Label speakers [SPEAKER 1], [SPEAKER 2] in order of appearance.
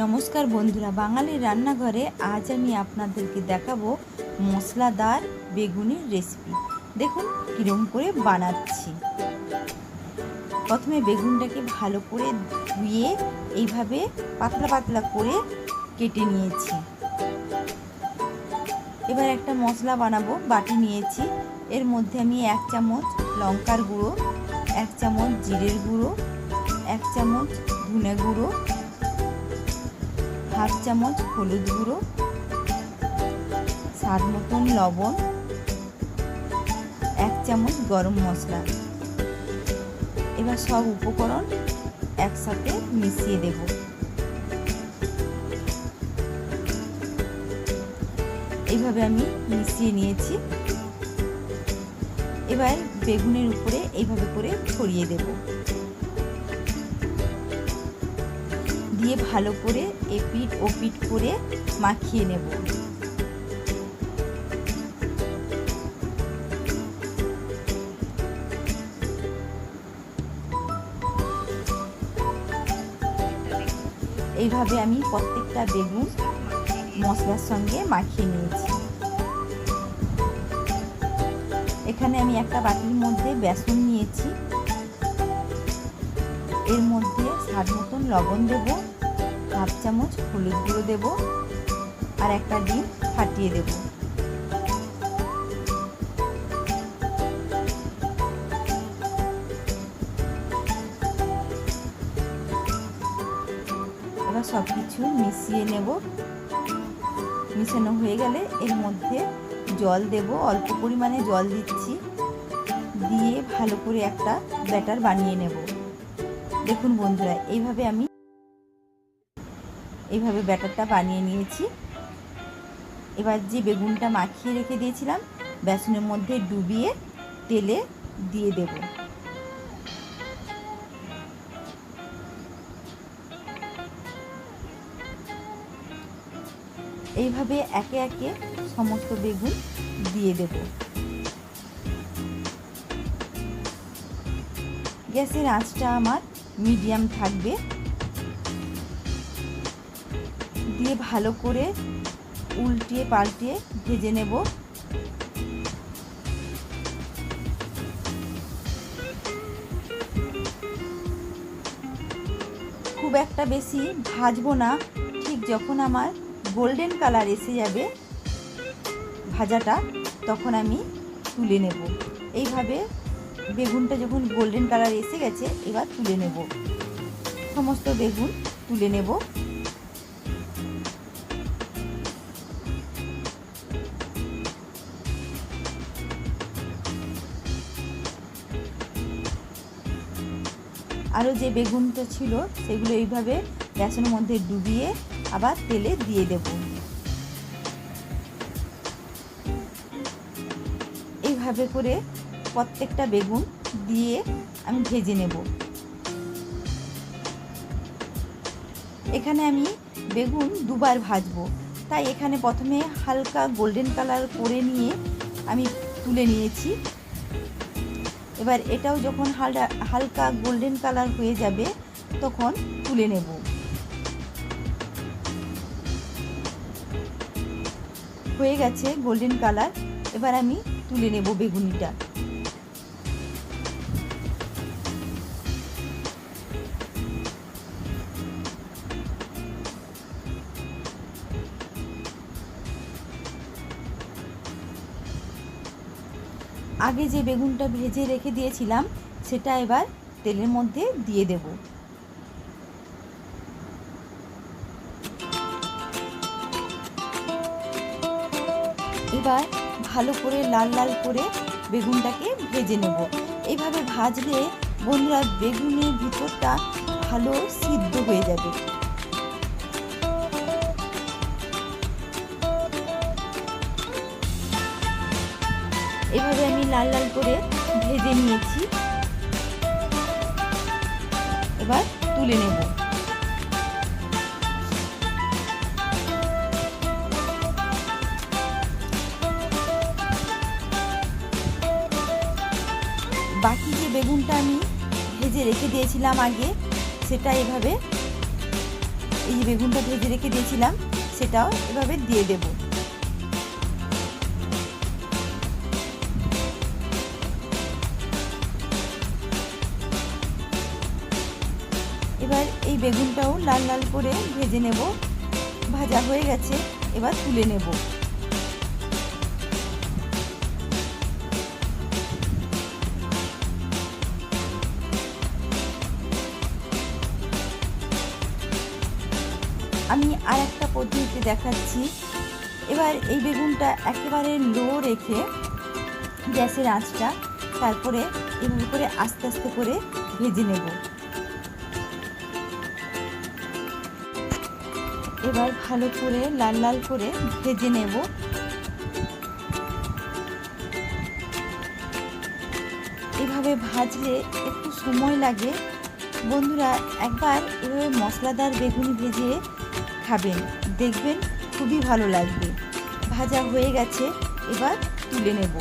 [SPEAKER 1] নমস্কার বন্ধুরা, বাঙালির রান্নাঘরে আজ আমি আপনাদেরকে দেখাবো মশলাদার বেগুনের রেসিপি। দেখুন কীরকম করে বানাচ্ছি। প্রথমে বেগুনটাকে ভালো করে ধুয়ে এইভাবে পাতলা পাতলা করে কেটে নিয়েছি। এবার একটা মশলা বানাবো। বাটি নিয়েছি, এর মধ্যে আমি 1 চামচ লঙ্কার গুঁড়ো, 1 চামচ জিরের গুঁড়ো, 1 চামচ ধনে গুঁড়ো, 1/2 চামচ হলুদ গুঁড়ো, স্বাদ মতন লবণ, 1 চামচ গরম মশলা। এবার সব উপকরণ একসাথে মিশিয়ে দেব। এইভাবে আমি মিশিয়ে নিয়েছি। এবার বেগুনের উপরে এইভাবে করে ছড়িয়ে দেব, দিয়ে ভালো করে এপিট ওপিট করে মাখিয়ে নেব। এইভাবে আমি প্রত্যেকটা বেগুন মশলার সঙ্গে মাখিয়ে নিয়েছি। এখানে আমি একটা বাটির মধ্যে বেসন নিয়েছি, এর মধ্যে স্বাদ মতন লবণ দেব, 1/2 চামচ হলুদ গুঁড়ো দেব, আর একটা ডিম ফাটিয়ে দেব। এবার সব কিছু মিশিয়ে নেব। মিশানো হয়ে গেলে এর মধ্যে জল দেব, অল্প পরিমাণে জল দিচ্ছি, দিয়ে ভালো করে একটা ব্যাটার বানিয়ে নেব। দেখুন বন্ধুরা, এইভাবে ব্যাটারটা বানিয়ে নিয়েছি। এবার যে বেগুনটা মাখিয়ে রেখে দিয়েছিলাম বেসনের মধ্যে ডুবিয়ে তেলে দিয়ে দেব। এইভাবে একে একে সমস্ত বেগুন দিয়ে দেব। গ্যাসের আঁচটা আমার মিডিয়াম থাকবে। দিয়ে ভালো করে উল্টিয়ে পাল্টিয়ে ভেজে নেব। খুব একটা বেশি ভাজবো না, ঠিক যখন আমার গোল্ডেন কালার এসে যাবে ভাজাটা, তখন আমি তুলে নেব। এইভাবে বেগুনটা যখন গোল্ডেন কালার এসে গেছে এবার তুলে নেব। সমস্ত বেগুন তুলে নেব। আরও যে বেগুনটা ছিল সেগুলো এইভাবে বেসনের মধ্যে ডুবিয়ে আবার তেলে দিয়ে দেব। এইভাবে করে প্রত্যেকটা বেগুন দিয়ে আমি ভেজে নেব। এখানে আমি বেগুন দুবার ভাজবো, তাই এখানে প্রথমে হালকা গোল্ডেন কালার করে নিয়ে আমি তুলে নিয়েছি। এবার এটাও যখন হালকা গোল্ডেন কালার হয়ে যাবে তখন তুলে নেব। হয়ে গেছে গোল্ডেন কালার, এবার আমি তুলে নেব বেগুনিটা। আগে যে বেগুনটা ভেজে রেখে দিয়েছিলাম সেটা এবার তেলের মধ্যে দিয়ে দেব। এবার ভালো করে লাল লাল করে বেগুনটাকে ভেজে নেব। এইভাবে ভাজলে বন্ধুরা বেগুনের ভিতরটা ভালো সিদ্ধ হয়ে যাবে। এভাবে আমি লাল লাল করে ভেজে নিয়েছি। এবার তুলে নেব। বাকি যে বেগুনটা আমি ভেজে রেখে দিয়েছিলাম আগে, সেটা এভাবে এই যে বেগুনটা ভেজে রেখে দিয়েছিলাম সেটাও এভাবে দিয়ে দেব। এবার এই বেগুনটাও লাল লাল করে ভেজে নেব। ভাজা হয়ে গেছে, এবার তুলে নেব। আমি আর একটা পদ্ধতি দেখাচ্ছি। এবার এই বেগুনটা একেবারে লো রেখে গ্যাসের আঁচটা, তারপরে এভাবে করে আস্তে আস্তে করে ভেজে নেব। এবার ভালো করে লাল লাল করে ভেজে নেব। এভাবে ভাজলে একটু সময় লাগে। বন্ধুরা একবার এভাবে মশলাদার বেগুন ভেজে খাবেন, দেখবেন খুবই ভালো লাগবে। ভাজা হয়ে গেছে, এবার তুলে নেব।